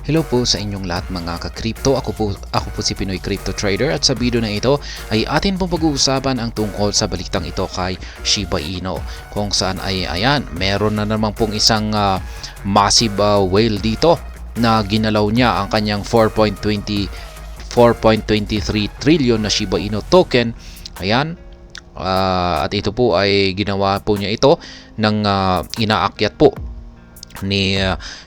Hello po sa inyong lahat mga ka-crypto. Ako po si Pinoy Crypto Trader at sa video na ito ay atin pong pag-uusapan ang tungkol sa balitang ito kay Shiba Inu. Kung saan ay ayan, meron na naman pong isang massive whale dito na ginalaw niya ang kanyang 4.23 trillion na Shiba Inu token. Ayan. At ito po ay ginawa po niya ito ng inaakyat po ni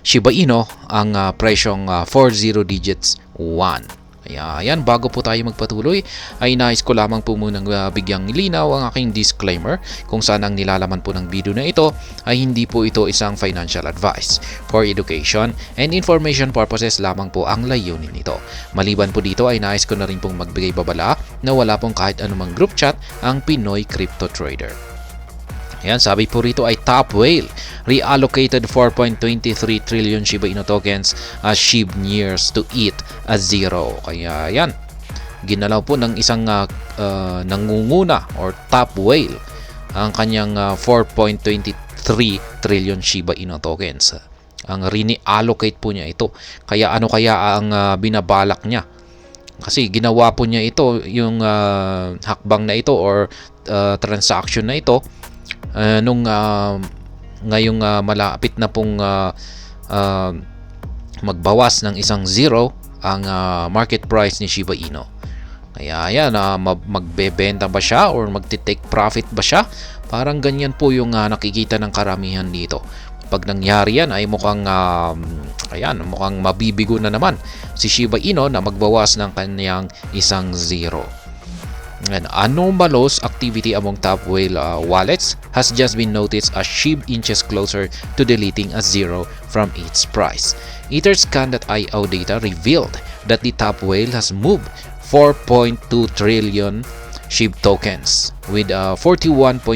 Shiba Inu ang presyong 40 digits 1. Kaya ayan, bago po tayo magpatuloy ay nais ko lamang po munang bigyang linaw ang aking disclaimer kung saan ang nilalaman po ng video na ito ay hindi po ito isang financial advice. For education and information purposes lamang po ang layunin nito. Maliban po dito ay nais ko na rin pong magbigay babala na wala pong kahit anumang group chat ang Pinoy Crypto Trader. Ayan, sabi po rito ay top whale reallocated 4.23 trillion Shiba Inu tokens as SHIB nears to eat a zero. Kaya yan, ginalaw po ng isang nangunguna or top whale ang kanyang 4.23 trillion Shiba Inu tokens. Ang rini-allocate po niya ito. Kaya ano kaya ang binabalak niya? Kasi ginawa po niya ito, yung hakbang na ito or transaction na ito ngayong malapit na pong magbawas ng isang zero ang market price ni Shiba Inu. Kaya yan, magbebenta ba siya or magti-take profit ba siya? Parang ganyan po yung nakikita ng karamihan dito. Pag nangyari yan ay mukhang mabibigo na naman si Shiba Inu na magbawas ng kanyang isang zero. An anomalous activity among top whale wallets has just been noticed as SHIB inches closer to deleting a zero from its price. Etherscan.io data revealed that the top whale has moved 4.2 trillion SHIB tokens with $41.29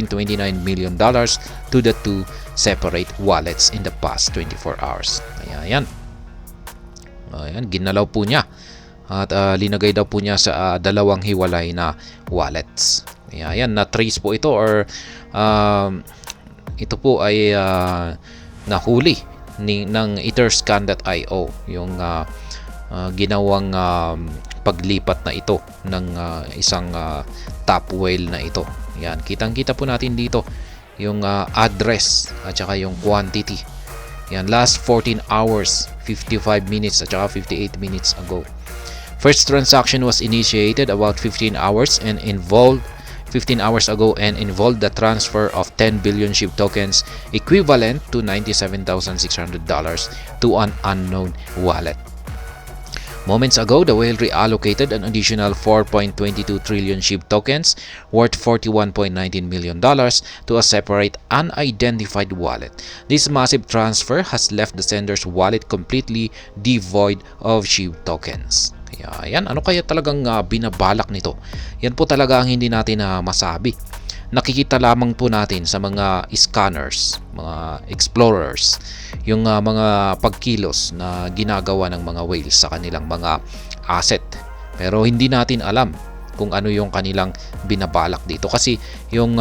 million to the two separate wallets in the past 24 hours. Ayan, ginalaw po niya. At linagay daw po niya sa dalawang hiwalay na wallets. Ayan, na-trace po ito or ito po ay nahuli ng Etherscan.io yung ginawang paglipat na ito ng isang top whale na ito. Ayan, kitang-kita po natin dito yung address at saka yung quantity. Ayan, last 14 hours, 55 minutes at saka 58 minutes ago. First transaction was initiated about 15 hours ago and involved the transfer of 10 billion SHIB tokens equivalent to $97,600 to an unknown wallet. Moments ago, the whale reallocated an additional 4.22 trillion SHIB tokens worth $41.19 million to a separate unidentified wallet. This massive transfer has left the sender's wallet completely devoid of SHIB tokens. Ayan, ano kaya talagang binabalak nito? Yan po talaga ang hindi natin masabi. Nakikita lamang po natin sa mga scanners, mga explorers, yung mga pagkilos na ginagawa ng mga whales sa kanilang mga asset. Pero hindi natin alam kung ano yung kanilang binabalak dito kasi yung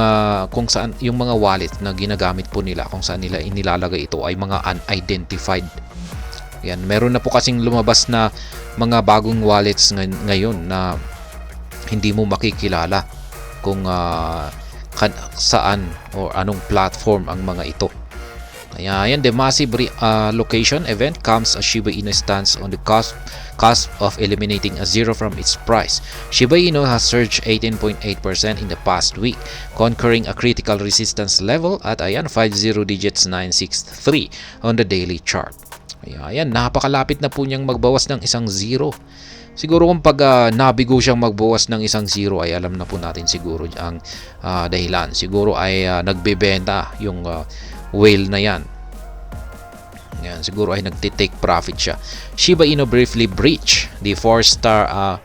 kung saan yung mga wallet na ginagamit po nila, kung saan nila inilalagay ito ay mga unidentified. Yan, meron na po kasing lumabas na mga bagong wallets ngayon na hindi mo makikilala kung saan o anong platform ang mga ito. Kaya yan, the massive location event comes as Shiba Inu stands on the cusp of eliminating a zero from its price. Shiba Inu has surged 18.8% in the past week, conquering a critical resistance level at 50 digits 963 on the daily chart. Ayan, napakalapit na po niyang magbawas ng isang zero. Siguro kung pag nabigo siyang magbawas ng isang zero ay alam na po natin siguro ang dahilan. Siguro ay nagbebenta yung whale na yan. Ayan, siguro ay nagtitake profit siya. Shiba Inu briefly breached the 1,000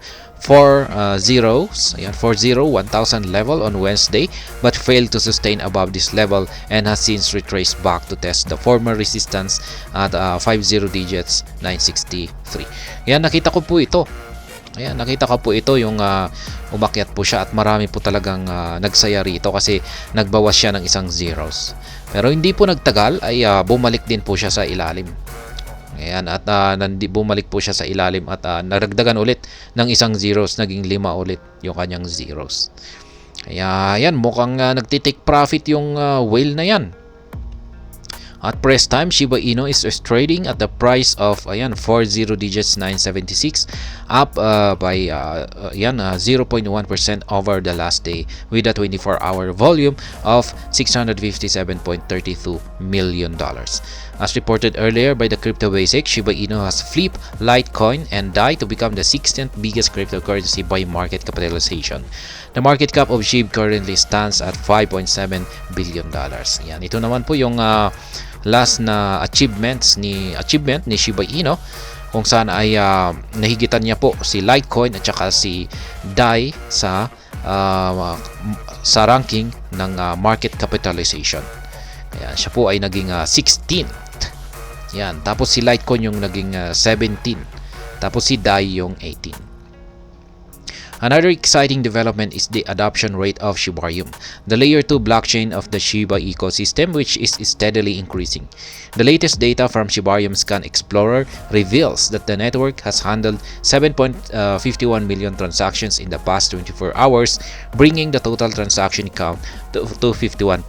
level on Wednesday but failed to sustain above this level and has since retraced back to test the former resistance at 50 digits 963. Ayan, nakita ko po ito. Ayan, nakita ko po ito yung umakyat po siya at marami po talagang nagsaya rito kasi nagbawas siya ng isang zeros. Pero hindi po nagtagal ay bumalik din po siya sa ilalim. Ayan, at bumalik po siya sa ilalim at naragdagan ulit ng isang zeros, naging 5 ulit yung kanyang zeros. Kaya yan, mukhang nagtitake profit yung whale na yan. At press time, Shiba Inu is trading at the price of 40 digits 976, up by 0.1% over the last day with a 24-hour volume of $657.32 million. As reported earlier by the Crypto Basics, Shiba Inu has flipped Litecoin and DAI to become the 16th biggest cryptocurrency by market capitalization. The market cap of SHIB currently stands at $5.7 billion. Yan, ito naman po yung last na achievement ni Shiba Inu, kung saan ay nahigitan niya po si Litecoin at saka si DAI sa ranking ng market capitalization. Kaya siya po ay naging 16th. Yan, tapos si Litecoin yung naging 17. Tapos si DAI yung 18. Another exciting development is the adoption rate of Shibarium, the layer 2 blockchain of the Shiba ecosystem, which is steadily increasing. The latest data from Shibarium Scan Explorer reveals that the network has handled 7.51 million transactions in the past 24 hours, bringing the total transaction count to 51.05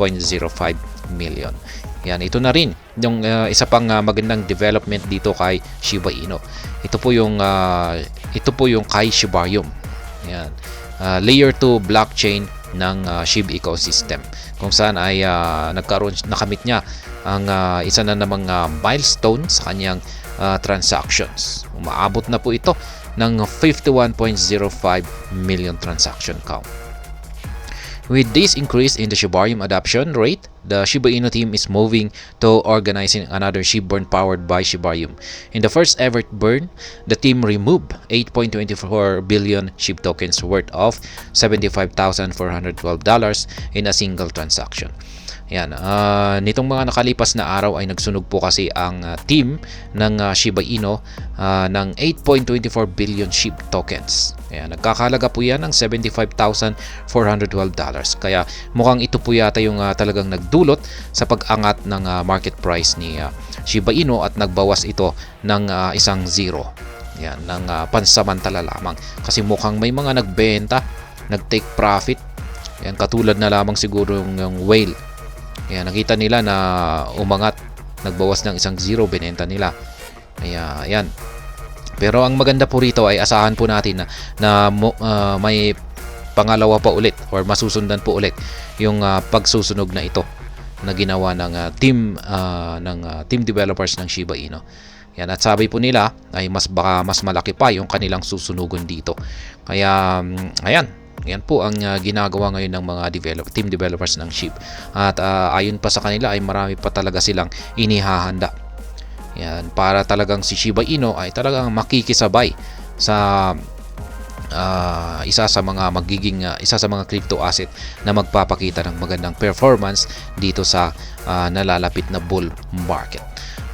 million. Yan, ito na rin yung isa pang magandang development dito kay Shiba Inu. Ito po yung kay Shibarium. Yan. Layer 2 blockchain ng SHIB ecosystem, kung saan ay nakamit niya ang isa na namang milestone sa kanyang transactions. Umaabot na po ito ng 51.05 million transaction count. With this increase in the Shibarium adoption rate, the Shiba Inu team is moving to organizing another SHIB burn powered by Shibarium. In the first ever burn, the team removed 8.24 billion SHIB tokens worth of $75,412 in a single transaction. Yan, nitong mga nakalipas na araw ay nagsunog po kasi ang team ng Shiba Inu ng 8.24 billion SHIB tokens. Ayan, nagkakalaga po yan ng $75,412. Kaya mukhang ito po yata yung talagang nagdulot sa pag-angat ng market price ni Shiba Inu at nagbawas ito ng isang zero. Yan, ng pansamantala lamang. Kasi mukhang may mga nagbenta, nag-take profit. Yan, katulad na lamang siguro yung whale. Ayan, nakita nila na umangat, nagbawas ng isang zero, binenta nila. Kaya, ayan. Pero ang maganda po rito ay asahan po natin na may pangalawa pa ulit or masusundan po ulit yung pagsusunog na ito na ginawa ng team developers ng Shiba Inu. Yan, at sabi po nila ay baka mas malaki pa yung kanilang susunugan dito. Kaya, ayan. Yan po ang ginagawa ngayon ng mga team developers ng SHIB. At ayon pa sa kanila ay marami pa talaga silang inihahanda. Yan, para talagang si Shiba Inu ay talagang makikisabay sa isa sa mga crypto asset na magpapakita ng magandang performance dito sa nalalapit na bull market.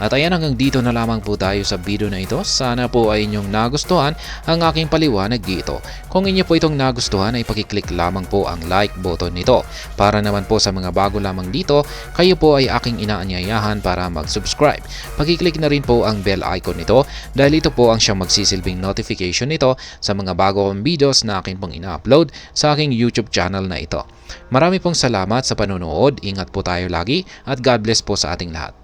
At ayan, hanggang dito na lamang po tayo sa video na ito. Sana po ay inyong nagustuhan ang aking paliwanag dito. Kung inyo po itong nagustuhan ay pakiclick lamang po ang like button nito. Para naman po sa mga bago lamang dito, kayo po ay aking inaanyayahan para mag-subscribe. Pakiclick na rin po ang bell icon nito dahil ito po ang siyang magsisilbing notification nito sa mga bago kong videos na aking pong ina-upload sa aking YouTube channel na ito. Marami pong salamat sa panonood. Ingat po tayo lagi at God bless po sa ating lahat.